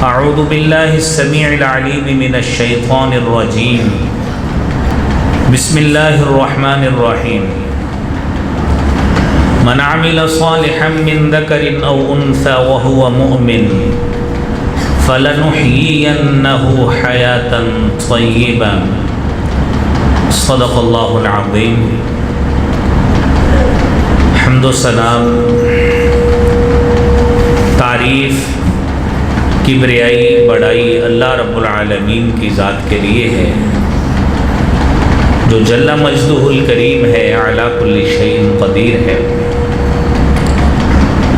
اعوذ باللہ السمیع العلیم من الشیطان الرجیم بسم اللہ الرحمن الرحیم من عمل صالحا من ذکر او انثى وهو مؤمن فلنحيينه حیاة طیبا صدق اللہ العظیم۔ حمد و سلام، تعریف، کبریائی، بڑائی اللہ رب العالمین کی ذات کے لیے ہے جو جل مجدہ الکریم ہے، علی کل شیء قدیر ہے۔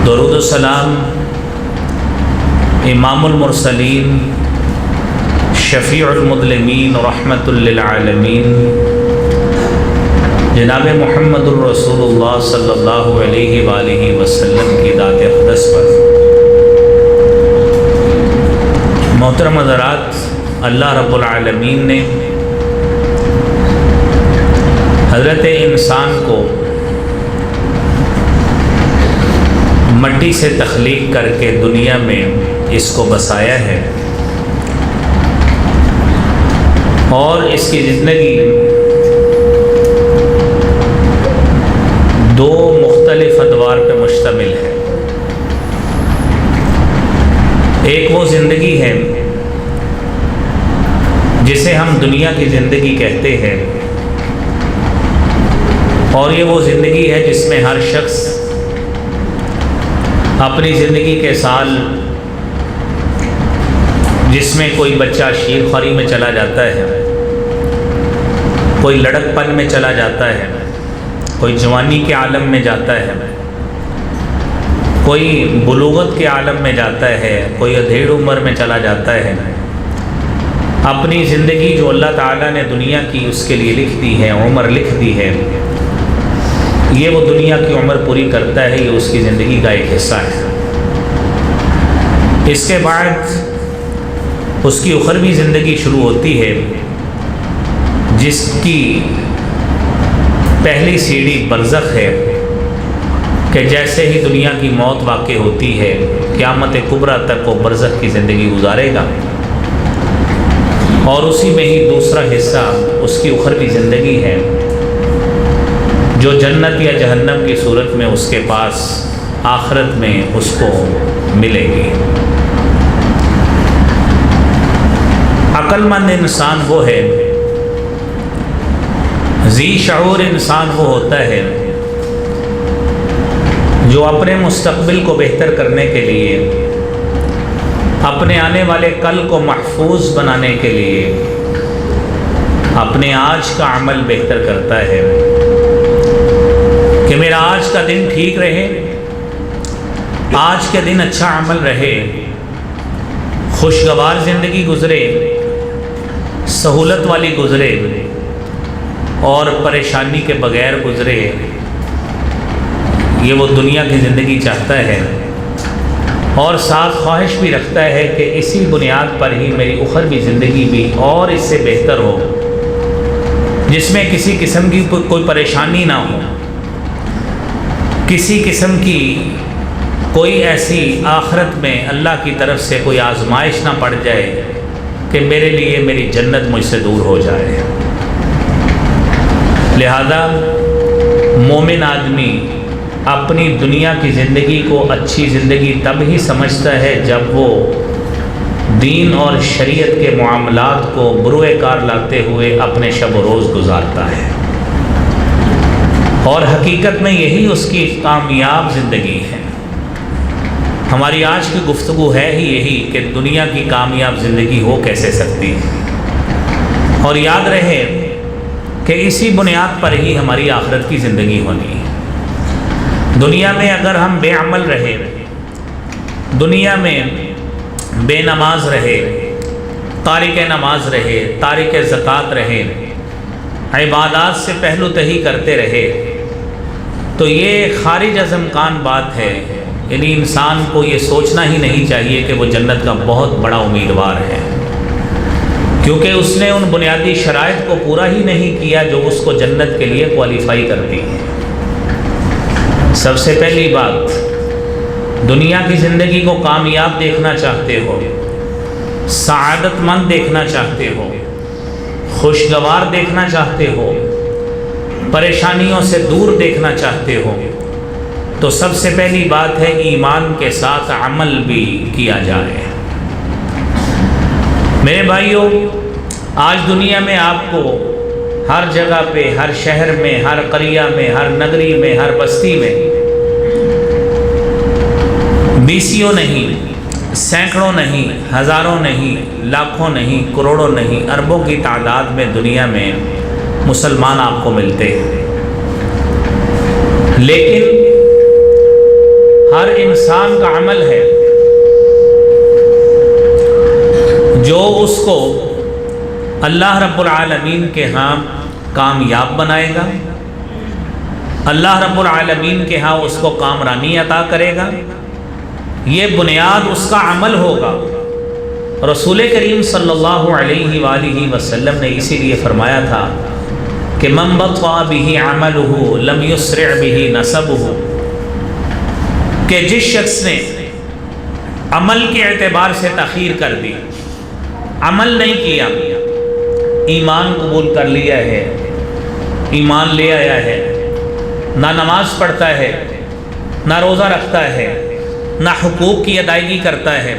درود و سلام امام المرسلین، شفیع المظلمین، رحمت للعالمین، جناب محمد الرسول اللہ صلی اللہ علیہ وآلہ وسلم کی ذات اقدس پر۔ محترم حضرات، اللہ رب العالمین نے حضرت انسان کو مٹی سے تخلیق کر کے دنیا میں اس کو بسایا ہے، اور اس کی زندگی دو مختلف ادوار پہ مشتمل ہے۔ ایک وہ زندگی ہے جسے ہم دنیا کی زندگی کہتے ہیں، اور یہ وہ زندگی ہے جس میں ہر شخص اپنی زندگی کے سال، جس میں کوئی بچہ شیر خوری میں چلا جاتا ہے، کوئی لڑک پن میں چلا جاتا ہے، کوئی جوانی کے عالم میں جاتا ہے، کوئی بلوغت کے عالم میں جاتا ہے، کوئی ادھیڑ عمر میں چلا جاتا ہے۔ اپنی زندگی جو اللہ تعالیٰ نے دنیا کی اس کے لیے لکھ دی ہے، عمر لکھ دی ہے، یہ وہ دنیا کی عمر پوری کرتا ہے، یہ اس کی زندگی کا ایک حصہ ہے۔ اس کے بعد اس کی اخروی زندگی شروع ہوتی ہے، جس کی پہلی سیڑھی برزخ ہے، کہ جیسے ہی دنیا کی موت واقع ہوتی ہے، قیامت کبریٰ تک وہ برزخ کی زندگی گزارے گا، اور اسی میں ہی دوسرا حصہ اس کی اخروی زندگی ہے، جو جنت یا جہنم کی صورت میں اس کے پاس آخرت میں اس کو ملے گی۔ عقل مند انسان وہ ہے، ذی شعور انسان وہ ہوتا ہے جو اپنے مستقبل کو بہتر کرنے کے لیے، اپنے آنے والے کل کو محفوظ بنانے کے لیے اپنے آج کا عمل بہتر کرتا ہے، کہ میرا آج کا دن ٹھیک رہے، آج کے دن اچھا عمل رہے، خوشگوار زندگی گزرے، سہولت والی گزرے، اور پریشانی کے بغیر گزرے۔ یہ وہ دنیا کی زندگی چاہتا ہے، اور ساتھ خواہش بھی رکھتا ہے کہ اسی بنیاد پر ہی میری اخروی زندگی بھی اور اس سے بہتر ہو، جس میں کسی قسم کی کوئی پریشانی نہ ہو، کسی قسم کی کوئی ایسی آخرت میں اللہ کی طرف سے کوئی آزمائش نہ پڑ جائے کہ میرے لیے میری جنت مجھ سے دور ہو جائے۔ لہذا مومن آدمی اپنی دنیا کی زندگی کو اچھی زندگی تب ہی سمجھتا ہے جب وہ دین اور شریعت کے معاملات کو بروئے کار لاتے ہوئے اپنے شب و روز گزارتا ہے، اور حقیقت میں یہی اس کی کامیاب زندگی ہے۔ ہماری آج کی گفتگو ہے ہی یہی کہ دنیا کی کامیاب زندگی ہو کیسے سکتی ہے، اور یاد رہے کہ اسی بنیاد پر ہی ہماری آخرت کی زندگی ہونی ہے۔ دنیا میں اگر ہم بے عمل رہے، دنیا میں بے نماز رہے، تارک نماز رہے، تارک زکوٰۃ رہے، عبادات سے پہلو تہی کرتے رہے، تو یہ خارج از امکان بات ہے، یعنی انسان کو یہ سوچنا ہی نہیں چاہیے کہ وہ جنت کا بہت بڑا امیدوار ہے، کیونکہ اس نے ان بنیادی شرائط کو پورا ہی نہیں کیا جو اس کو جنت کے لیے کوالیفائی کرتی ہے۔ سب سے پہلی بات، دنیا کی زندگی کو کامیاب دیکھنا چاہتے ہو سعادت مند دیکھنا چاہتے ہو، خوشگوار دیکھنا چاہتے ہو، پریشانیوں سے دور دیکھنا چاہتے ہو، تو سب سے پہلی بات ہے ایمان کے ساتھ عمل بھی کیا جائے۔ میرے بھائیوں، آج دنیا میں آپ کو ہر جگہ پہ، ہر شہر میں، ہر قریہ میں، ہر نگری میں، ہر بستی میں بیسیوں نہیں، سینکڑوں نہیں، ہزاروں نہیں، لاکھوں نہیں، کروڑوں نہیں، اربوں کی تعداد میں دنیا میں مسلمان آپ کو ملتے ہیں، لیکن ہر انسان کا عمل ہے جو اس کو اللہ رب العالمین کے ہاں کامیاب بنائے گا، اللہ رب العالمین کے ہاں اس کو کامرانی عطا کرے گا۔ یہ بنیاد اس کا عمل ہوگا۔ رسول کریم صلی اللہ علیہ وآلہ وسلم نے اسی لیے فرمایا تھا کہ من بطأ بہ عملہ لم یسرع بہ نسبہ، کہ جس شخص نے عمل کے اعتبار سے تاخیر کر دی، عمل نہیں کیا، ایمان قبول کر لیا ہے، ایمان لے آیا ہے، نہ نماز پڑھتا ہے، نہ روزہ رکھتا ہے، نہ حقوق کی ادائیگی کرتا ہے،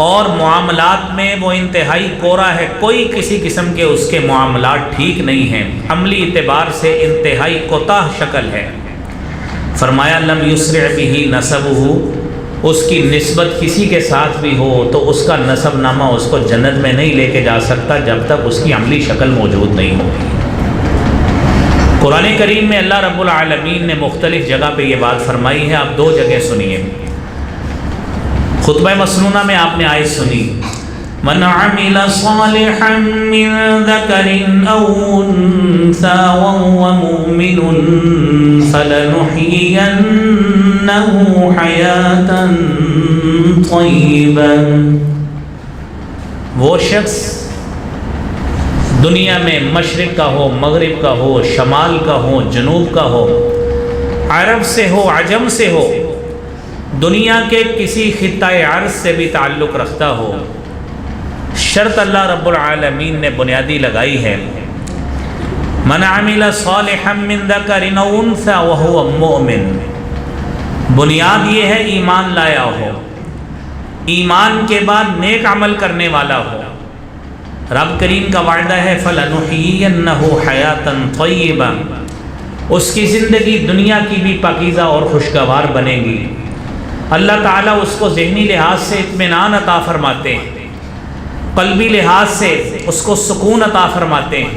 اور معاملات میں وہ انتہائی کورا ہے، کوئی کسی قسم کے اس کے معاملات ٹھیک نہیں ہیں، عملی اعتبار سے انتہائی کوتاہ شکل ہے، فرمایا لم یسرع بہ نسبہ، اس کی نسبت کسی کے ساتھ بھی ہو تو اس کا نسب نامہ اس کو جنت میں نہیں لے کے جا سکتا جب تک اس کی عملی شکل موجود نہیں ہوگی۔ قرآن کریم میں اللہ رب العالمین نے مختلف جگہ پہ یہ بات فرمائی ہے، آپ دو جگہ سنیے۔ خطبہ مسنونہ میں آپ نے آیت سنی، من عمل صالحا من ذکر او انثى وهو مؤمن فلنحيينه حیاتا طیبا، وہ شخص دنیا میں مشرق کا ہو، مغرب کا ہو، شمال کا ہو، جنوب کا ہو، عرب سے ہو، عجم سے ہو، دنیا کے کسی خطۂ عرض سے بھی تعلق رکھتا ہو، شرط اللہ رب العالمین نے بنیادی لگائی ہے، من عمل صالحا من ذکر او انثى وهو مؤمن، بنیاد یہ ہے ایمان لایا ہو، ایمان کے بعد نیک عمل کرنے والا ہو۔ رب کریم کا وعدہ ہے فَلَنُحْيِيَنَّهُ حَيَاةً طَيِّبًا، اس کی زندگی دنیا کی بھی پاکیزہ اور خوشگوار بنے گی۔ اللہ تعالیٰ اس کو ذہنی لحاظ سے اطمینان عطا فرماتے ہیں، قلبی لحاظ سے اس کو سکون عطا فرماتے ہیں،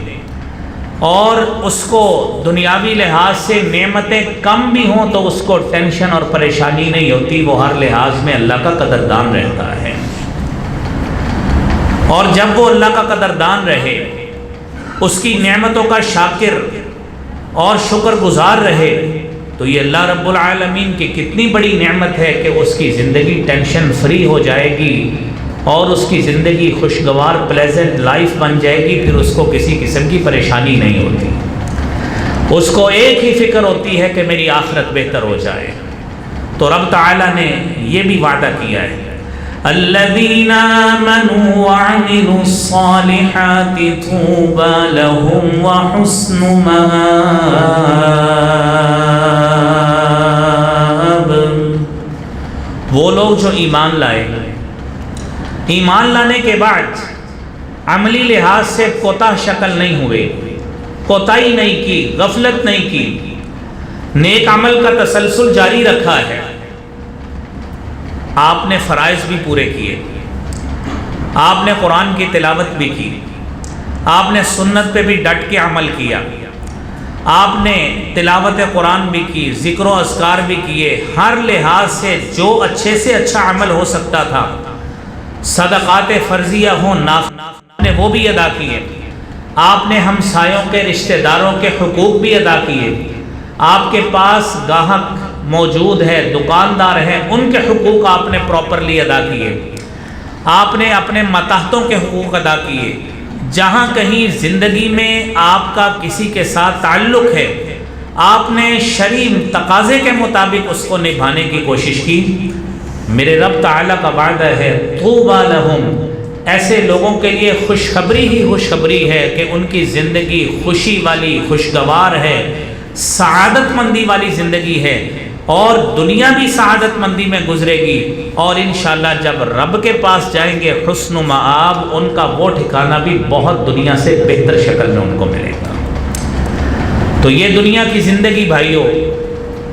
اور اس کو دنیاوی لحاظ سے نعمتیں کم بھی ہوں تو اس کو ٹینشن اور پریشانی نہیں ہوتی، وہ ہر لحاظ میں اللہ کا قدردان رہتا ہے۔ اور جب وہ اللہ کا قدردان رہے، اس کی نعمتوں کا شاکر اور شکر گزار رہے، تو یہ اللہ رب العالمین کی کتنی بڑی نعمت ہے کہ اس کی زندگی ٹینشن فری ہو جائے گی اور اس کی زندگی خوشگوار پلیزنٹ لائف بن جائے گی، پھر اس کو کسی قسم کی پریشانی نہیں ہوتی، اس کو ایک ہی فکر ہوتی ہے کہ میری آخرت بہتر ہو جائے۔ تو رب تعالیٰ نے یہ بھی وعدہ کیا ہے، الذین آمنوا وعملوا الصالحات طوبى لهم وحسن مآب، وہ لوگ جو ایمان لائے، ایمان لانے کے بعد عملی لحاظ سے کوتاہ شکل نہیں ہوئے، کوتاہی نہیں کی، غفلت نہیں کی، نیک عمل کا تسلسل جاری رکھا ہے، آپ نے فرائض بھی پورے کیے، آپ نے قرآن کی تلاوت بھی کی، آپ نے سنت پہ بھی ڈٹ کے عمل کیا، آپ نے تلاوت قرآن بھی کی، ذکر و اذکار بھی کیے، ہر لحاظ سے جو اچھے سے اچھا عمل ہو سکتا تھا، صدقات فرضیہ ہوں، نافلہ نے وہ بھی ادا کیے، آپ نے ہمسایوں کے، رشتہ داروں کے حقوق بھی ادا کیے، آپ کے پاس گاہک موجود ہے، دکاندار ہیں، ان کے حقوق آپ نے پراپرلی ادا کیے، آپ نے اپنے ماتحتوں کے حقوق ادا کیے، جہاں کہیں زندگی میں آپ کا کسی کے ساتھ تعلق ہے، آپ نے شرعی تقاضے کے مطابق اس کو نبھانے کی کوشش کی۔ میرے رب تعالیٰ کا وعدہ ہے طوبیٰ لہم، ایسے لوگوں کے لیے خوشخبری ہی خوشخبری ہے کہ ان کی زندگی خوشی والی، خوشگوار ہے، سعادت مندی والی زندگی ہے، اور دنیا بھی سعادت مندی میں گزرے گی، اور انشاءاللہ جب رب کے پاس جائیں گے حسن و مآب، ان کا وہ ٹھکانہ بھی بہت دنیا سے بہتر شکل میں ان کو ملے گا۔ تو یہ دنیا کی زندگی بھائیوں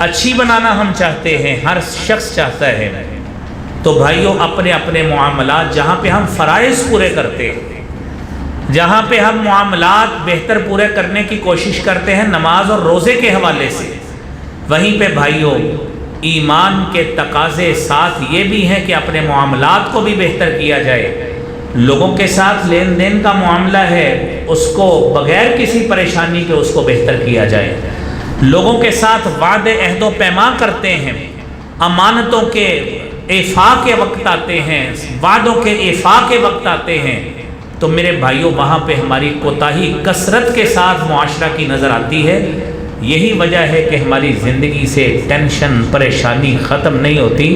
اچھی بنانا ہم چاہتے ہیں، ہر شخص چاہتا ہے، تو بھائیوں اپنے اپنے معاملات جہاں پہ ہم فرائض پورے کرتے ہیں، جہاں پہ ہم معاملات بہتر پورے کرنے کی کوشش کرتے ہیں نماز اور روزے کے حوالے سے، وہیں پہ بھائیوں ایمان کے تقاضے ساتھ یہ بھی ہیں کہ اپنے معاملات کو بھی بہتر کیا جائے۔ لوگوں کے ساتھ لین دین کا معاملہ ہے، اس کو بغیر کسی پریشانی کے اس کو بہتر کیا جائے۔ لوگوں کے ساتھ وعدے عہد و پیمان کرتے ہیں، امانتوں کے ایفا کے وقت آتے ہیں، وعدوں کے ایفا کے وقت آتے ہیں، تو میرے بھائیوں وہاں پہ ہماری کوتاہی کثرت کے ساتھ معاشرہ کی نظر آتی ہے۔ یہی وجہ ہے کہ ہماری زندگی سے ٹینشن پریشانی ختم نہیں ہوتی۔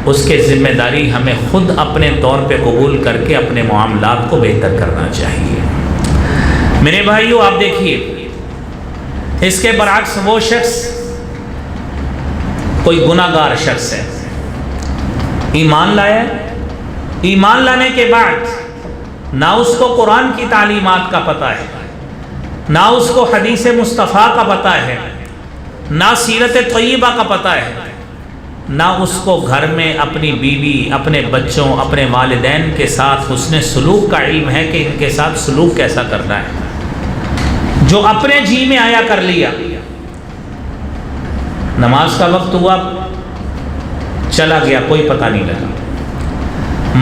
اس کے ذمہ داری ہمیں خود اپنے طور پہ قبول کر کے اپنے معاملات کو بہتر کرنا چاہیے۔ میرے بھائیوں آپ دیکھیے، اس کے برعکس وہ شخص کوئی گناہ گار شخص ہے، ایمان لایا، ایمان لانے کے بعد نہ اس کو قرآن کی تعلیمات کا پتہ ہے، نہ اس کو حدیث مصطفیٰ کا پتہ ہے، نہ سیرت طیبہ کا پتہ ہے، نہ اس کو گھر میں اپنی بیوی، اپنے بچوں، اپنے والدین کے ساتھ حسن سلوک کا علم ہے کہ ان کے ساتھ سلوک کیسا کرنا ہے، جو اپنے جی میں آیا کر لیا۔ نماز کا وقت ہوا، چلا گیا، کوئی پتہ نہیں لگا۔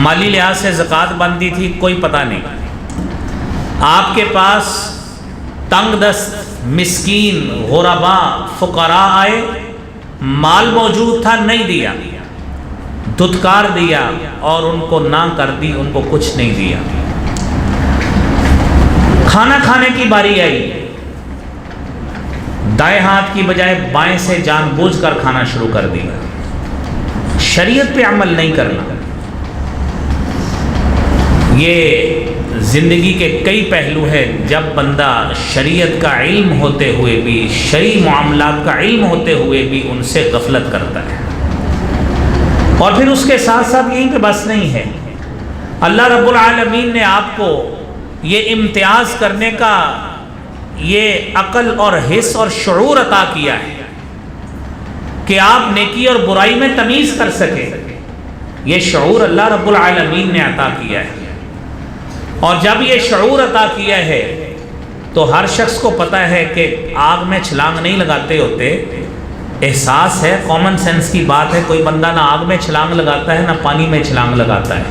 مالی لحاظ سے زکوٰۃ بندی تھی، کوئی پتہ نہیں۔ آپ کے پاس تنگ دست مسکین غرباء فقراء آئے، مال موجود تھا، نہیں دیا، دھتکار دیا اور ان کو نہ کر دی، ان کو کچھ نہیں دیا۔ کھانا کھانے کی باری آئی، دائیں ہاتھ کی بجائے بائیں سے جان بوجھ کر کھانا شروع کر دیا، شریعت پہ عمل نہیں کرنا۔ یہ زندگی کے کئی پہلو ہیں جب بندہ شریعت کا علم ہوتے ہوئے بھی، شرعی معاملات کا علم ہوتے ہوئے بھی ان سے غفلت کرتا ہے۔ اور پھر اس کے ساتھ ساتھ یہیں پہ بس نہیں ہے، اللہ رب العالمین نے آپ کو یہ امتیاز کرنے کا یہ عقل اور حس اور شعور عطا کیا ہے کہ آپ نیکی اور برائی میں تمیز کر سکے۔ یہ شعور اللہ رب العالمین نے عطا کیا ہے، اور جب یہ شعور عطا کیا ہے تو ہر شخص کو پتہ ہے کہ آگ میں چھلانگ نہیں لگاتے ہوتے، احساس ہے، کامن سینس کی بات ہے، کوئی بندہ نہ آگ میں چھلانگ لگاتا ہے نہ پانی میں چھلانگ لگاتا ہے،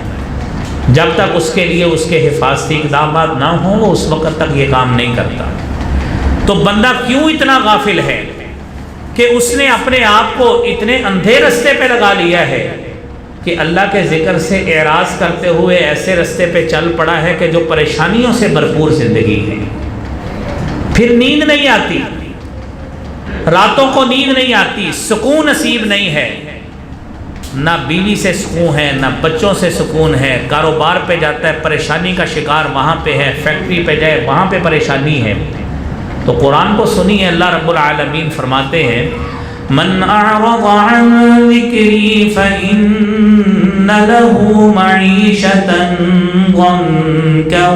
جب تک اس کے لیے اس کے حفاظتی اقدامات نہ ہوں وہ اس وقت تک یہ کام نہیں کرتا۔ تو بندہ کیوں اتنا غافل ہے کہ اس نے اپنے آپ کو اتنے اندھے رستے پہ لگا لیا ہے کہ اللہ کے ذکر سے اعراض کرتے ہوئے ایسے رستے پہ چل پڑا ہے کہ جو پریشانیوں سے بھرپور زندگی ہے۔ پھر نیند نہیں آتی، راتوں کو نیند نہیں آتی، سکون نصیب نہیں ہے، نہ بیوی سے سکون ہے، نہ بچوں سے سکون ہے، کاروبار پہ جاتا ہے پریشانی کا شکار وہاں پہ ہے، فیکٹری پہ جائے وہاں پہ پریشانی ہے۔ تو قرآن کو سنیے، اللہ رب العالمین فرماتے ہیں من اعرض عن ذکری فإن له معیشة ضنکا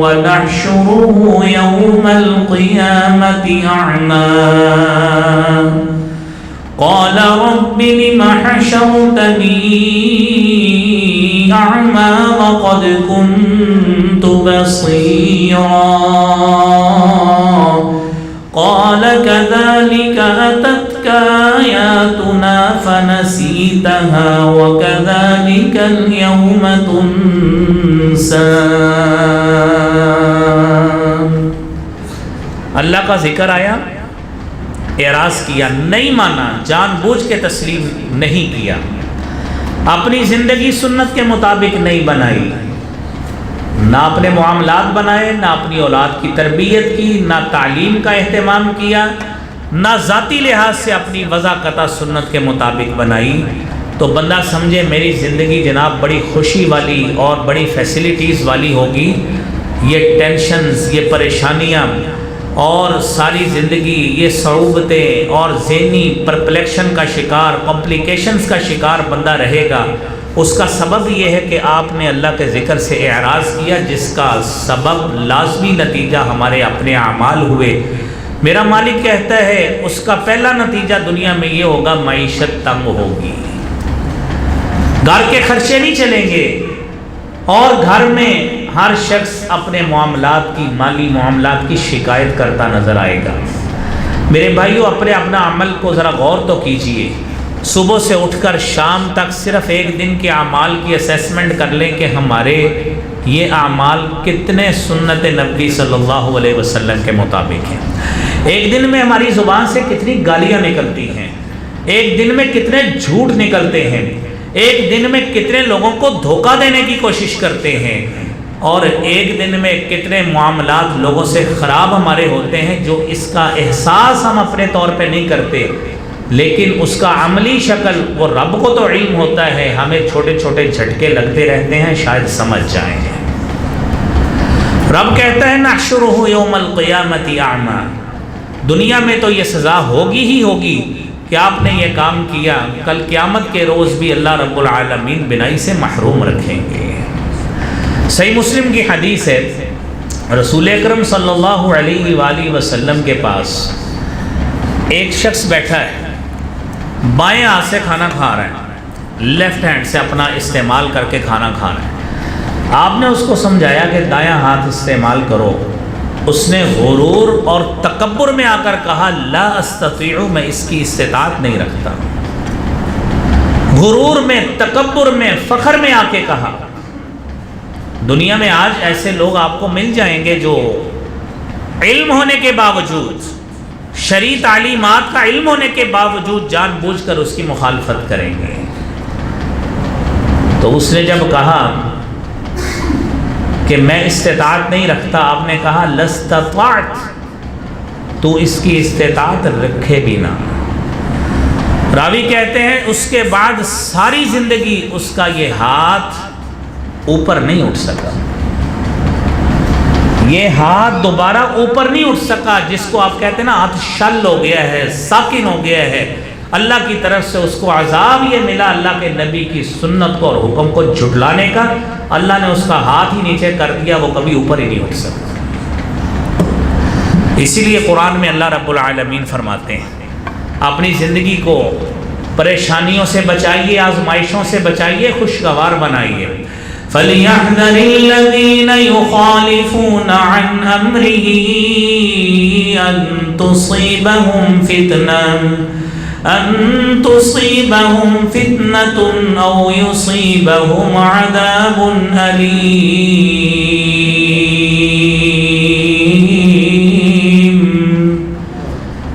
ونحشره یوم القیامة اعمی قال رب لم حشرتنی اعمی وقد كنت بصیرا قال كذلك أتتك آياتنا فنسيتها وكذلك اليوم تنسى۔ اللہ کا ذکر آیا، اعراض کیا، نہیں مانا، جان بوجھ کے تسلیم نہیں کیا، اپنی زندگی سنت کے مطابق نہیں بنائی، نہ اپنے معاملات بنائے، نہ اپنی اولاد کی تربیت کی، نہ تعلیم کا اہتمام کیا، نہ ذاتی لحاظ سے اپنی وضع قطع سنت کے مطابق بنائی، تو بندہ سمجھے میری زندگی جناب بڑی خوشی والی اور بڑی فیسلٹیز والی ہوگی، یہ ٹینشنز، یہ پریشانیاں اور ساری زندگی یہ صعوبتیں اور ذہنی پرپلیکشن کا شکار، کمپلیکیشنز کا شکار بندہ رہے گا، اس کا سبب یہ ہے کہ آپ نے اللہ کے ذکر سے اعراض کیا، جس کا سبب لازمی نتیجہ ہمارے اپنے اعمال ہوئے۔ میرا مالک کہتا ہے اس کا پہلا نتیجہ دنیا میں یہ ہوگا، معیشت تنگ ہوگی، گھر کے خرچے نہیں چلیں گے، اور گھر میں ہر شخص اپنے معاملات کی، مالی معاملات کی شکایت کرتا نظر آئے گا۔ میرے بھائیو، اپنا عمل کو ذرا غور تو کیجئے، صبح سے اٹھ کر شام تک صرف ایک دن کے اعمال کی اسیسمنٹ کر لیں کہ ہمارے یہ اعمال کتنے سنت نبی صلی اللہ علیہ وسلم کے مطابق ہیں۔ ایک دن میں ہماری زبان سے کتنی گالیاں نکلتی ہیں، ایک دن میں کتنے جھوٹ نکلتے ہیں، ایک دن میں کتنے لوگوں کو دھوکہ دینے کی کوشش کرتے ہیں، اور ایک دن میں کتنے معاملات لوگوں سے خراب ہمارے ہوتے ہیں، جو اس کا احساس ہم اپنے طور پہ نہیں کرتے، لیکن اس کا عملی شکل وہ رب کو تو علم ہوتا ہے، ہمیں چھوٹے چھوٹے جھٹکے لگتے رہتے ہیں، شاید سمجھ جائیں گے۔ رب کہتا ہے نحشرہ یوم القیامت اعمی، دنیا میں تو یہ سزا ہوگی ہی ہوگی کہ آپ نے یہ کام کیا، کل قیامت کے روز بھی اللہ رب العالمین بینائی سے محروم رکھیں گے۔ صحیح مسلم کی حدیث ہے، رسول اکرم صلی اللہ علیہ وآلہ وسلم کے پاس ایک شخص بیٹھا ہے، بائیں ہاتھ سے کھانا کھا رہا ہے، لیفٹ ہینڈ سے اپنا استعمال کر کے کھانا کھا رہا ہے۔ آپ نے اس کو سمجھایا کہ دایاں ہاتھ استعمال کرو، اس نے غرور اور تکبر میں آ کر کہا لا استطیع، میں اس کی استطاعت نہیں رکھتا۔ غرور میں، تکبر میں، فخر میں آ کے کہا۔ دنیا میں آج ایسے لوگ آپ کو مل جائیں گے جو علم ہونے کے باوجود، شرعی تعلیمات کا علم ہونے کے باوجود جان بوجھ کر اس کی مخالفت کریں گے۔ تو اس نے جب کہا کہ میں استطاعت نہیں رکھتا، آپ نے کہا لستطعت، تو اس کی استطاعت رکھے بھی نہ۔ راوی کہتے ہیں اس کے بعد ساری زندگی اس کا یہ ہاتھ اوپر نہیں اٹھ سکا، یہ ہاتھ دوبارہ اوپر نہیں اٹھ سکا، جس کو آپ کہتے ہیں نا ہاتھ شل ہو گیا ہے، ساکن ہو گیا ہے۔ اللہ کی طرف سے اس کو عذاب یہ ملا، اللہ کے نبی کی سنت کو اور حکم کو جھٹلانے کا، اللہ نے اس کا ہاتھ ہی نیچے کر دیا، وہ کبھی اوپر ہی نہیں اٹھ سکتا۔ اسی لیے قرآن میں اللہ رب العالمین فرماتے ہیں اپنی زندگی کو پریشانیوں سے بچائیے، آزمائشوں سے بچائیے، خوشگوار بنائیے۔ فَلْيَحْذَرِ الَّذِينَ يُخَالِفُونَ عَنْ أَمْرِهِ أَن تُصِيبَهُمْ فِتْنَةٌ أَوْ يُصِيبَهُمْ عَذَابٌ أَلِيمٌ۔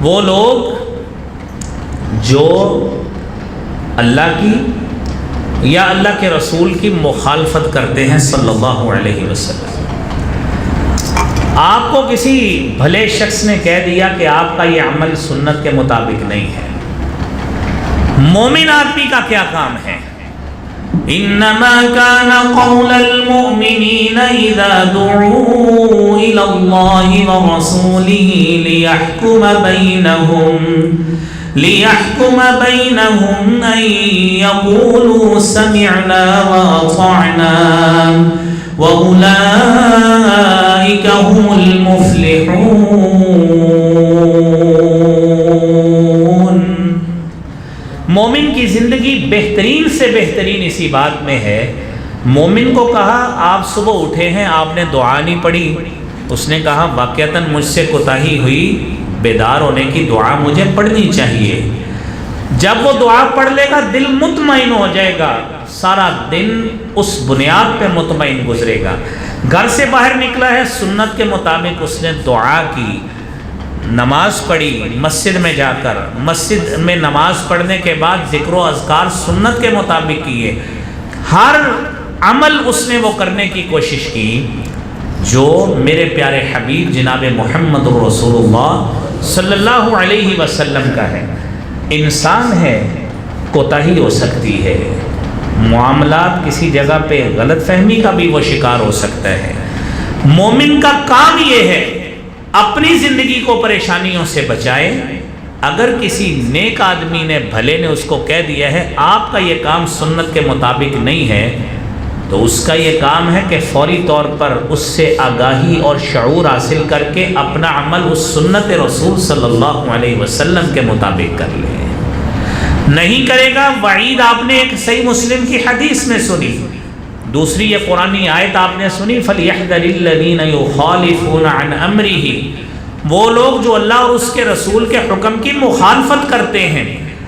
وہ لوگ جو اللہ کی یا اللہ کے رسول کی مخالفت کرتے ہیں صلی اللہ علیہ وسلم۔ آپ کو کسی بھلے شخص نے کہہ دیا کہ آپ کا یہ عمل سنت کے مطابق نہیں ہے، مومن آدمی کا کیا کام ہے؟ انما كان قول المؤمنين اذا دعوا الى الله ورسوله ليحكم بينهم أن يقولوا سمعنا وأطعنا وأولئك هم المفلحون۔ مومن کی زندگی بہترین سے بہترین اسی بات میں ہے، مومن کو کہا آپ صبح اٹھے ہیں، آپ نے دعا نہیں پڑھی، اس نے کہا واقعتاً مجھ سے کوتاہی ہوئی، بیدار ہونے کی دعا مجھے پڑھنی چاہیے۔ جب وہ دعا پڑھ لے گا دل مطمئن ہو جائے گا، سارا دن اس بنیاد پہ مطمئن گزرے گا۔ گھر سے باہر نکلا ہے، سنت کے مطابق اس نے دعا کی، نماز پڑھی، مسجد میں جا کر مسجد میں نماز پڑھنے کے بعد ذکر و اذکار سنت کے مطابق کیے، ہر عمل اس نے وہ کرنے کی کوشش کی جو میرے پیارے حبیب جناب محمد رسول اللہ صلی اللہ علیہ وسلم کا ہے۔ انسان ہے، کوتاہی ہو سکتی ہے، معاملات کسی جگہ پہ غلط فہمی کا بھی وہ شکار ہو سکتا ہے۔ مومن کا کام یہ ہے اپنی زندگی کو پریشانیوں سے بچائے۔ اگر کسی نیک آدمی نے، بھلے نے اس کو کہہ دیا ہے آپ کا یہ کام سنت کے مطابق نہیں ہے، تو اس کا یہ کام ہے کہ فوری طور پر اس سے آگاہی اور شعور حاصل کر کے اپنا عمل اس سنت رسول صلی اللہ علیہ وسلم کے مطابق کر لے۔ نہیں کرے گا، وعید آپ نے ایک صحیح مسلم کی حدیث میں سنی، دوسری یہ قرآنی آیت آپ نے سنی، فَلْيَحْذَرِ الَّذِينَ يُخَالِفُونَ عَنْ أَمْرِهِ، وہ لوگ جو اللہ اور اس کے رسول کے حکم کی مخالفت کرتے ہیں،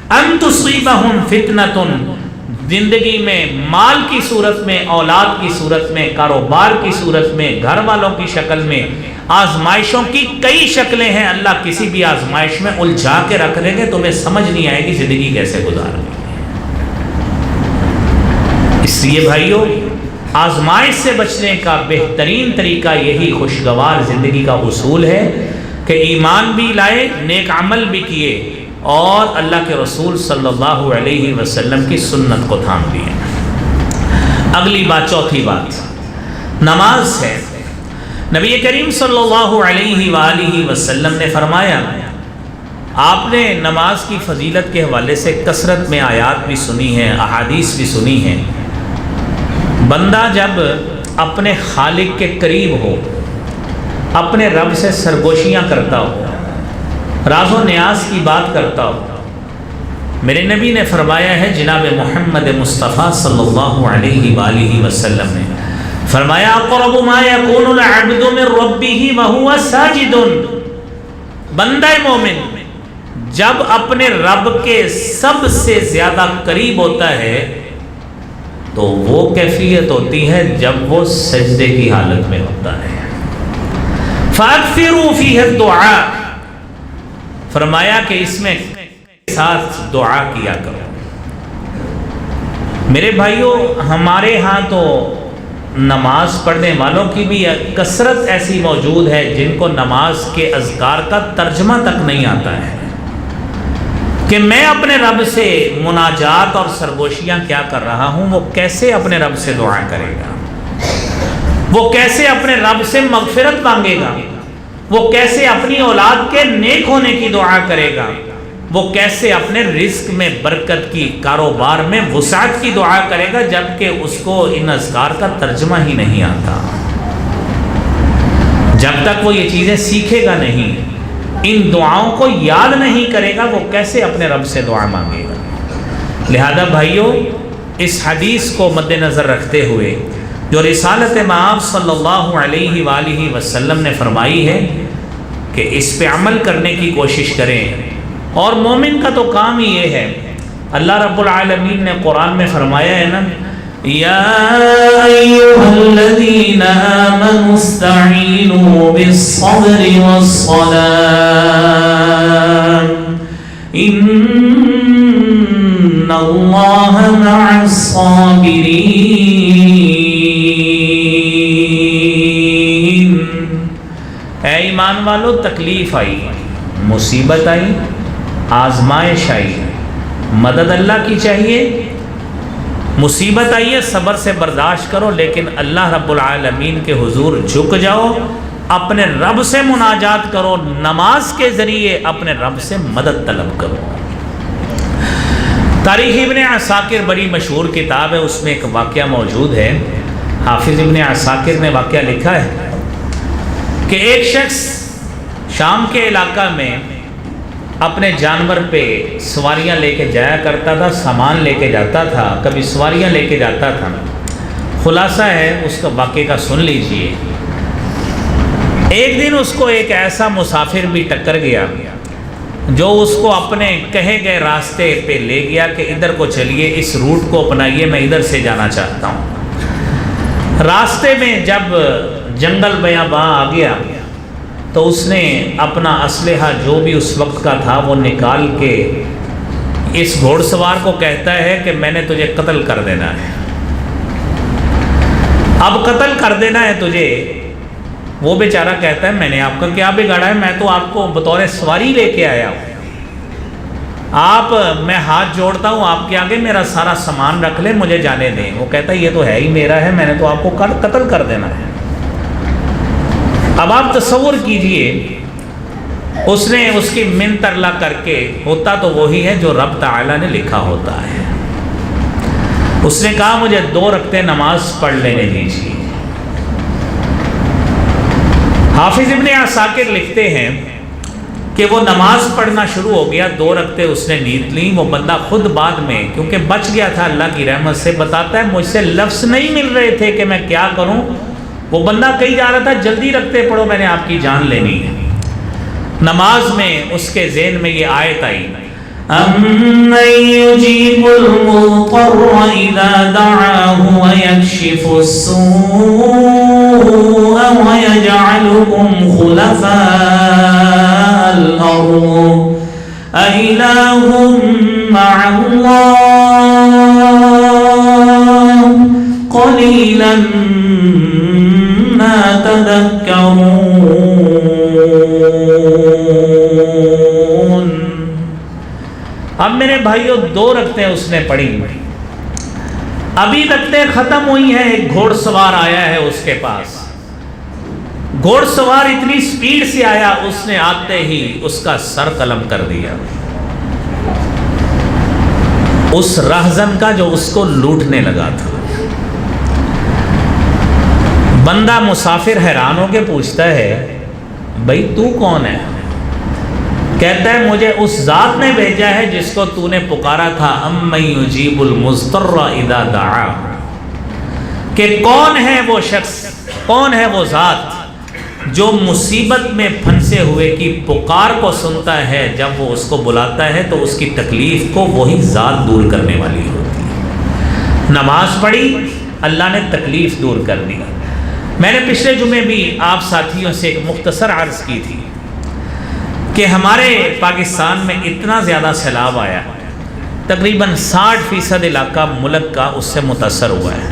أَن تُصِيبَهُمْ فِتْنَةٌ، زندگی میں، مال کی صورت میں، اولاد کی صورت میں، کاروبار کی صورت میں، گھر والوں کی شکل میں، آزمائشوں کی کئی شکلیں ہیں۔ اللہ کسی بھی آزمائش میں الجھا کے رکھ دیں گے، تمہیں سمجھ نہیں آئے گی زندگی کیسے گزارنی ہے۔ اس لیے بھائیو، آزمائش سے بچنے کا بہترین طریقہ یہی خوشگوار زندگی کا اصول ہے کہ ایمان بھی لائے، نیک عمل بھی کیے، اور اللہ کے رسول صلی اللہ علیہ وسلم کی سنت کو تھام لیے۔ اگلی بات، چوتھی بات، نماز ہے۔ نبی کریم صلی اللہ علیہ وآلہ وسلم نے فرمایا، آپ نے نماز کی فضیلت کے حوالے سے کثرت میں آیات بھی سنی ہیں، احادیث بھی سنی ہیں۔ بندہ جب اپنے خالق کے قریب ہو، اپنے رب سے سرگوشیاں کرتا ہو، راز و نیاز کی بات کرتا ہو، میرے نبی نے فرمایا ہے، جناب محمد مصطفیٰ صلی اللہ علیہ وآلہ وسلم نے فرمایا، اقرب ما یکون العبد من ربہ وہو ساجد، بندہ مومن جب اپنے رب کے سب سے زیادہ قریب ہوتا ہے تو وہ کیفیت ہوتی ہے جب وہ سجدے کی حالت میں ہوتا ہے۔ فَأَكْثِرُوا فِيهِ الدُّعَاء، فرمایا کہ اس میں ساتھ دعا کیا کرو۔ میرے بھائیوں، ہمارے ہاں تو نماز پڑھنے والوں کی بھی کثرت ایسی موجود ہے جن کو نماز کے اذکار کا ترجمہ تک نہیں آتا ہے کہ میں اپنے رب سے مناجات اور سرگوشیاں کیا کر رہا ہوں، وہ کیسے اپنے رب سے دعا کرے گا، وہ کیسے اپنے رب سے مغفرت مانگے گا، وہ کیسے اپنی اولاد کے نیک ہونے کی دعا کرے گا، وہ کیسے اپنے رزق میں برکت کی، کاروبار میں وسعت کی دعا کرے گا، جبکہ اس کو ان اذکار کا ترجمہ ہی نہیں آتا۔ جب تک وہ یہ چیزیں سیکھے گا نہیں، ان دعاؤں کو یاد نہیں کرے گا، وہ کیسے اپنے رب سے دعا مانگے گا۔ لہذا بھائیوں، اس حدیث کو مد نظر رکھتے ہوئے جو رسالت مآب صلی اللہ علیہ وآلہ وسلم نے فرمائی ہے کہ اس پہ عمل کرنے کی کوشش کریں، اور مومن کا تو کام ہی یہ ہے۔ اللہ رب العالمین نے قرآن میں فرمایا ہے نا، یا ایھا الذین آمنوا استعینوا بالصبر والصلاة ان اللہ مع الصابرین۔ اے ایمان والو، تکلیف آئی، مصیبت آئی، آزمائش آئی، مدد اللہ کی چاہیے، مصیبت آئی ہے، صبر سے برداشت کرو، لیکن اللہ رب العالمین کے حضور جھک جاؤ، اپنے رب سے مناجات کرو، نماز کے ذریعے اپنے رب سے مدد طلب کرو۔ تاریخ ابن عساکر بڑی مشہور کتاب ہے، اس میں ایک واقعہ موجود ہے۔ حافظ ابن عساکر نے واقعہ لکھا ہے کہ ایک شخص شام کے علاقہ میں اپنے جانور پہ سواریاں لے کے جایا کرتا تھا، سامان لے کے جاتا تھا، کبھی سواریاں لے کے جاتا تھا۔ خلاصہ ہے اس کا واقعے کا، سن لیجئے۔ ایک دن اس کو ایک ایسا مسافر بھی ٹکر گیا جو اس کو اپنے کہے گئے راستے پہ لے گیا کہ ادھر کو چلیے، اس روٹ کو اپنائیے، میں ادھر سے جانا چاہتا ہوں۔ راستے میں جب جنگل بیاباں آ گیا تو اس نے اپنا اسلحہ جو بھی اس وقت کا تھا وہ نکال کے اس گھوڑ سوار کو کہتا ہے کہ میں نے تجھے قتل کر دینا ہے، اب قتل کر دینا ہے تجھے۔ وہ بیچارہ کہتا ہے میں نے آپ کا کیا بگاڑا ہے، میں تو آپ کو بطور سواری لے کے آیا ہوں۔ آپ میں ہاتھ جوڑتا ہوں آپ کے آگے، میرا سارا سامان رکھ لیں، مجھے جانے دیں۔ وہ کہتا ہے یہ تو ہے ہی میرا ہے، میں نے تو آپ کو قتل کر دینا ہے۔ اب آپ تصور کیجئے اس نے اس کی منت اللہ کر کے، ہوتا تو وہی ہے جو رب تعالی نے لکھا ہوتا ہے۔ اس نے کہا مجھے 2 رکعتیں نماز پڑھ لینے دیجیے۔ حافظ ابن عساکر لکھتے ہیں کہ وہ نماز پڑھنا شروع ہو گیا، 2 رکعتیں اس نے نیت لیں۔ وہ بندہ خود بعد میں، کیونکہ بچ گیا تھا اللہ کی رحمت سے، بتاتا ہے مجھ سے لفظ نہیں مل رہے تھے کہ میں کیا کروں۔ وہ بندہ کہیں جا رہا تھا جلدی رکھتے پڑھو، میں نے آپ کی جان لینی ہے۔ نماز میں اس کے ذہن میں یہ آیت آئی، أَمَّن يُجِيبُ الْمُضْطَرَّ إِذَا دَعَاهُ وَيَكْشِفُ السُّوءَ وَيَجْعَلُكُمْ خُلَفَاءَ الْأَرْضِ أَإِلَٰهٌ مَّعَ اللَّهِ قَلِيلًا مَّا تَذَكَّرُونَ۔ اب میرے بھائیوں 2 رکعتیں اس نے پڑھی، ابھی رکعتیں ختم ہوئی ہیں، ایک گھوڑ سوار آیا ہے اس کے پاس۔ گھوڑ سوار اتنی سپیڈ سے آیا، اس نے آتے ہی اس کا سر قلم کر دیا، اس رہزن کا جو اس کو لوٹنے لگا تھا۔ بندہ مسافر حیران ہو کے پوچھتا ہے بھائی تو کون ہے؟ کہتا ہے مجھے اس ذات نے بھیجا ہے جس کو تو نے پکارا تھا، اَمَّن يُجِيبُ الْمُضْطَرَّ إِذَا دَعَاهُ، کہ کون ہے وہ شخص، کون ہے وہ ذات جو مصیبت میں پھنسے ہوئے کی پکار کو سنتا ہے، جب وہ اس کو بلاتا ہے تو اس کی تکلیف کو وہی ذات دور کرنے والی ہوتی ہے۔ نماز پڑھی، اللہ نے تکلیف دور کر دی۔ میں نے پچھلے جمعے بھی آپ ساتھیوں سے ایک مختصر عرض کی تھی کہ ہمارے پاکستان میں اتنا زیادہ سیلاب آیا، تقریباً 60% علاقہ ملک کا اس سے متاثر ہوا ہے۔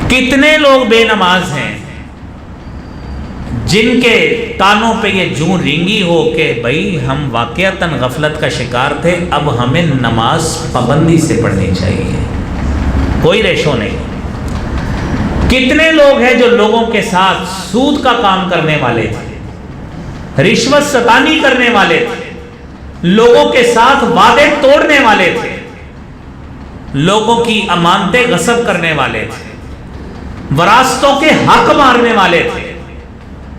کتنے لوگ بے نماز ہیں جن کے کانوں پہ یہ جوں رینگی ہو کہ بھئی ہم واقعتاً غفلت کا شکار تھے، اب ہمیں نماز پابندی سے پڑھنی چاہیے، کوئی ریشو نہیں۔ کتنے لوگ ہیں جو لوگوں کے ساتھ سود کا کام کرنے والے تھے، رشوت ستانی کرنے والے تھے، لوگوں کے ساتھ وعدے توڑنے والے تھے، لوگوں کی امانتیں غصب کرنے والے تھے، وراثتوں کے حق مارنے والے تھے،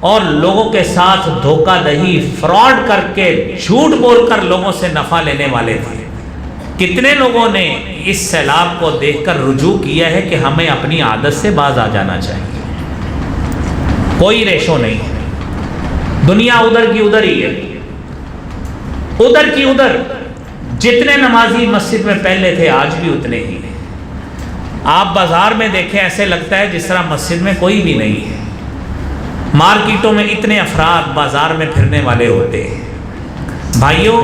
اور لوگوں کے ساتھ دھوکہ دہی، فراڈ کر کے، جھوٹ بول کر لوگوں سے نفع لینے والے تھے۔ کتنے لوگوں نے اس سیلاب کو دیکھ کر رجوع کیا ہے کہ ہمیں اپنی عادت سے باز آ جانا چاہیے، کوئی ریشو نہیں۔ دنیا ادھر کی ادھر ہی ہے، ادھر کی ادھر۔ جتنے نمازی مسجد میں پہلے تھے آج بھی اتنے ہی ہیں۔ آپ بازار میں دیکھیں، ایسے لگتا ہے جس طرح مسجد میں کوئی بھی نہیں ہے۔ مارکیٹوں میں اتنے افراد بازار میں پھرنے والے ہوتے ہیں۔ بھائیوں،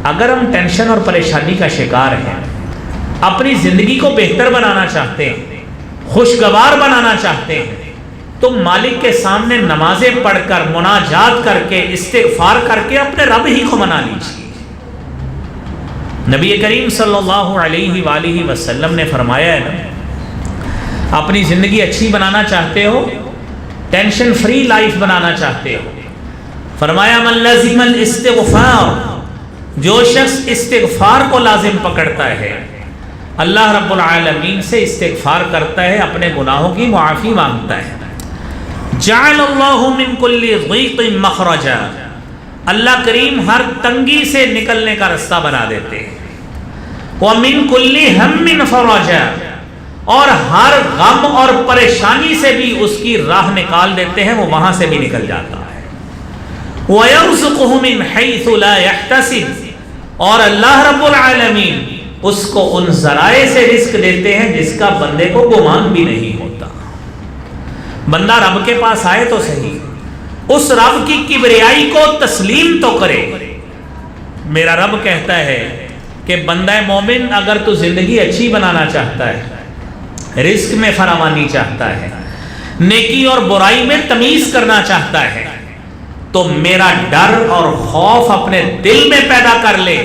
اگر ہم ٹینشن اور پریشانی کا شکار ہیں، اپنی زندگی کو بہتر بنانا چاہتے ہیں، خوشگوار بنانا چاہتے ہیں، تو مالک کے سامنے نمازیں پڑھ کر، مناجات کر کے، استغفار کر کے اپنے رب ہی کو منا لیجیے۔ نبی کریم صلی اللہ علیہ وآلہ وسلم نے فرمایا ہے نا، اپنی زندگی اچھی بنانا چاہتے ہو، ٹینشن فری لائف بنانا چاہتے ہو، فرمایا من لزم الاستغفار، جو شخص استغفار کو لازم پکڑتا ہے، اللہ رب العالمین سے استغفار کرتا ہے، اپنے گناہوں کی معافی مانگتا ہے، جعل اللہ من کل ضیق مخرجا، اللہ کریم ہر تنگی سے نکلنے کا راستہ بنا دیتے ہیں، ومن کل ہم فرجا، اور ہر غم اور پریشانی سے بھی اس کی راہ نکال دیتے ہیں، وہ وہاں سے بھی نکل جاتا ہے، وَيَرْزُقُهُ مِنْ حَيْثُ لَا يَحْتَسِبُ، اور اللہ رب العالمین اس کو ان ذرائع سے رزق دیتے ہیں جس کا بندے کو گمان بھی نہیں ہوتا۔ بندہ رب کے پاس آئے تو صحیح، اس رب کی کبریائی کو تسلیم تو کرے۔ میرا رب کہتا ہے کہ بندہ مومن اگر تو زندگی اچھی بنانا چاہتا ہے، رزق میں فراوانی چاہتا ہے، نیکی اور برائی میں تمیز کرنا چاہتا ہے، تو تو میرا ڈر اور خوف اپنے دل میں پیدا کر لے،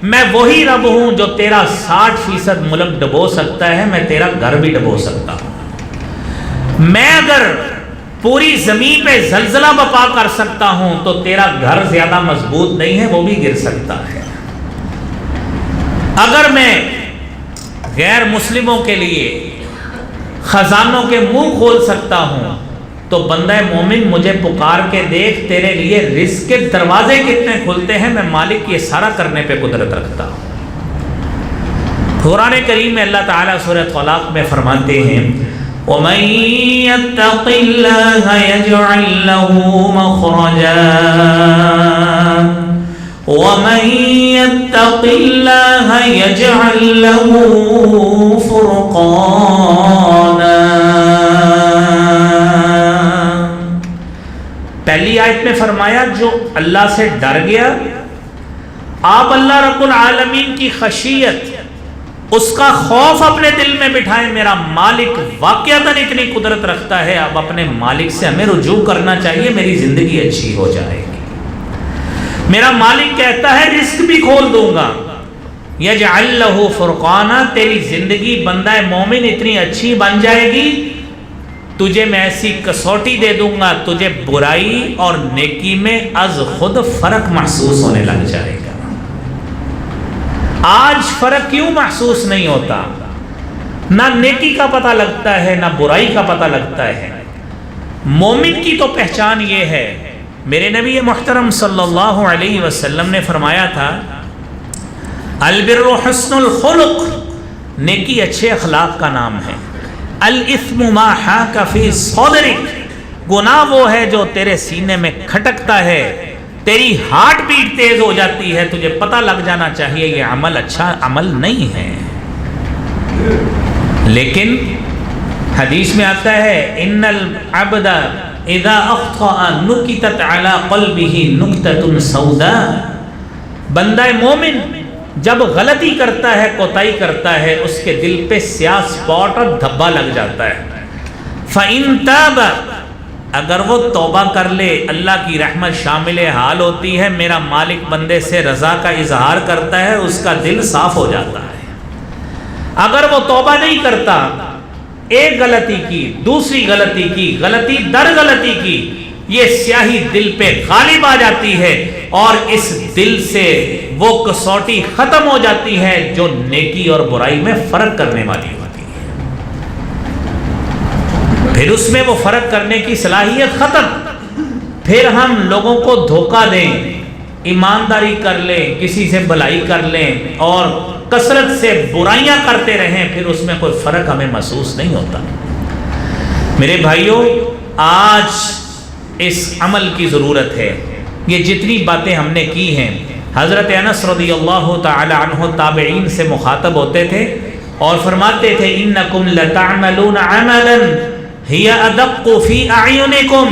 میں وہی رب ہوں جو تیرا 60% ملک ڈبو سکتا ہے، میں تیرا گھر بھی ڈبو سکتا ہوں۔ میں اگر پوری زمین پہ زلزلہ بپا کر سکتا ہوں تو تیرا گھر زیادہ مضبوط نہیں ہے، وہ بھی گر سکتا ہے۔ اگر میں غیر مسلموں کے لیے خزانوں کے منہ کھول سکتا ہوں تو بندہ مومن مجھے پکار کے دیکھ، تیرے لیے رزق کے دروازے کتنے کھلتے ہیں، میں مالک یہ سارا کرنے پہ قدرت رکھتا ہوں۔ قرآن کریم میں اللہ تعالیٰ سورہ طلاق میں فرماتے ہیں وَمَن يَتَّقِ اللَّهَ يَجْعَل لَّهُ مَخْرَجًا وَمَن يَتَّقِ اللَّهَ يَجْعَل لَّهُ فُرْقَانًا۔ پہلی آیت میں فرمایا جو اللہ سے ڈر گیا، آپ اللہ رب العالمین کی خشیت، اس کا خوف اپنے دل میں بٹھائیں، میرا مالک واقعتاً اتنی قدرت رکھتا ہے، اب اپنے مالک سے ہمیں رجوع کرنا چاہیے، میری زندگی اچھی ہو جائے گی۔ میرا مالک کہتا ہے رزق بھی کھول دوں گا، یجعل لہ فرقانا، تیری زندگی بندہ مومن اتنی اچھی بن جائے گی، تجھے میں ایسی کسوٹی دے دوں گا، تجھے برائی اور نیکی میں از خود فرق محسوس ہونے لگ جائے گا۔ آج فرق کیوں محسوس نہیں ہوتا؟ نہ نیکی کا پتہ لگتا ہے نہ برائی کا پتہ لگتا ہے۔ مومن کی تو پہچان یہ ہے، میرے نبی محترم صلی اللہ علیہ وسلم نے فرمایا تھا البر حسن الخلق، نیکی اچھے اخلاق کا نام ہے۔ الاثم ما حاک فی صدرک، گناہ وہ ہے جو تیرے سینے میں کھٹکتا ہے، تیری ہارٹ بیٹ تیز ہو جاتی ہے، تجھے پتہ لگ جانا چاہیے یہ عمل اچھا عمل نہیں ہے۔ لیکن حدیث میں آتا ہے ان العبد اذا اخطأ نکتت علی قلبہ نکتۃ سوداء، بندہ مومن جب غلطی کرتا ہے، کوتاہی کرتا ہے، اس کے دل پہ سیاہ سپاٹ اور دھبا لگ جاتا ہے۔ فَإِن تَابَ، اگر وہ توبہ کر لے، اللہ کی رحمت شامل حال ہوتی ہے، میرا مالک بندے سے رضا کا اظہار کرتا ہے، اس کا دل صاف ہو جاتا ہے۔ اگر وہ توبہ نہیں کرتا، ایک غلطی کی، دوسری غلطی کی، غلطی در غلطی کی، یہ سیاہی دل پہ غالب آ جاتی ہے اور اس دل سے وہ کسوٹی ختم ہو جاتی ہے جو نیکی اور برائی میں فرق کرنے والی ہوتی ہے۔ پھر اس میں وہ فرق کرنے کی صلاحیت ختم، پھر ہم لوگوں کو دھوکہ دیں، ایمانداری کر لیں، کسی سے بھلائی کر لیں اور کثرت سے برائیاں کرتے رہیں، پھر اس میں کوئی فرق ہمیں محسوس نہیں ہوتا۔ میرے بھائیوں، آج اس عمل کی ضرورت ہے۔ یہ جتنی باتیں ہم نے کی ہیں، حضرت انس رضی اللہ تعالی عنہ تابعین سے مخاطب ہوتے تھے اور فرماتے تھے انکم لتعملون عملا ہی ادق فی اعینکم،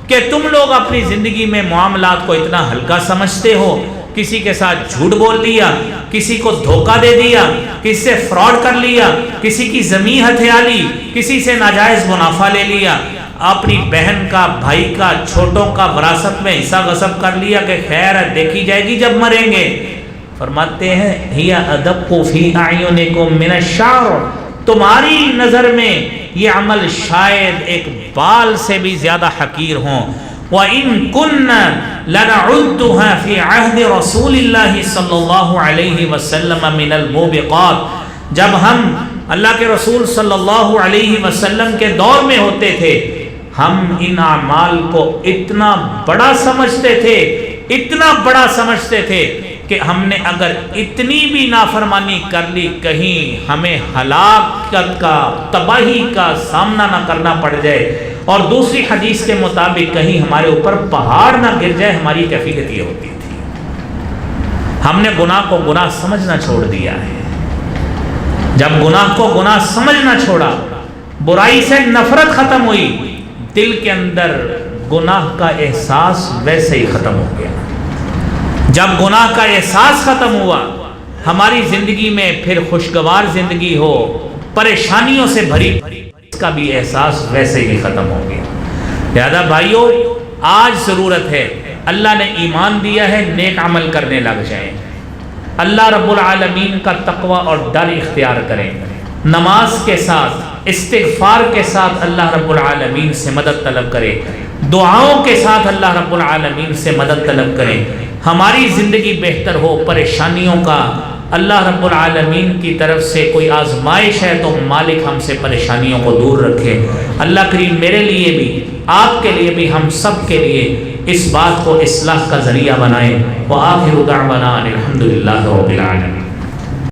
کہ تم لوگ اپنی زندگی میں معاملات کو اتنا ہلکا سمجھتے ہو، کسی کے ساتھ جھوٹ بول لیا، کسی کو دھوکہ دے دیا، کسی سے فراڈ کر لیا، کسی کی زمین ہتھیا لی، کسی سے ناجائز منافع لے لیا، اپنی بہن کا، بھائی کا، چھوٹوں کا وراثت میں حصہ غصب کر لیا کہ خیر ہے دیکھی جائے گی جب مریں گے۔ فرماتے ہیں ہی ادق فی اعینکم من الشعر، تمہاری نظر میں یہ عمل شاید ایک بال سے بھی زیادہ حقیر ہوں۔ وَإِن كُنَّا لَنَعُدُّهَا فِي عَهْدِ رَسُولِ اللَّهِ صلی اللہ علیہ وسلم من الموبقات، جب ہم اللہ کے رسول صلی اللہ علیہ وسلم کے دور میں ہوتے تھے، ہم ان اعمال کو اتنا بڑا سمجھتے تھے، اتنا بڑا سمجھتے تھے کہ ہم نے اگر اتنی بھی نافرمانی کر لی، کہیں ہمیں ہلاکت کا، تباہی کا سامنا نہ کرنا پڑ جائے، اور دوسری حدیث کے مطابق کہیں ہمارے اوپر پہاڑ نہ گر جائے، ہماری کیفیت یہ ہوتی تھی۔ ہم نے گناہ کو گناہ سمجھنا چھوڑ دیا ہے۔ جب گناہ کو گناہ سمجھنا چھوڑا، برائی سے نفرت ختم ہوئی، دل کے اندر گناہ کا احساس ویسے ہی ختم ہو گیا۔ جب گناہ کا احساس ختم ہوا، ہماری زندگی میں پھر خوشگوار زندگی ہو، پریشانیوں سے بھری اس کا بھی احساس ویسے ہی ختم ہو گیا۔ لہذا بھائیوں، آج ضرورت ہے اللہ نے ایمان دیا ہے، نیک عمل کرنے لگ جائیں، اللہ رب العالمین کا تقوی اور ڈر اختیار کریں، نماز کے ساتھ استغفار کے ساتھ اللہ رب العالمین سے مدد طلب کریں، دعاؤں کے ساتھ اللہ رب العالمین سے مدد طلب کریں، ہماری زندگی بہتر ہو، پریشانیوں کا اللہ رب العالمین کی طرف سے کوئی آزمائش ہے تو مالک ہم سے پریشانیوں کو دور رکھے۔ اللہ کریم میرے لیے بھی، آپ کے لیے بھی، ہم سب کے لیے اس بات کو اصلاح کا ذریعہ بنائے۔ وآخر دعوانا الحمدللہ رب العالمین۔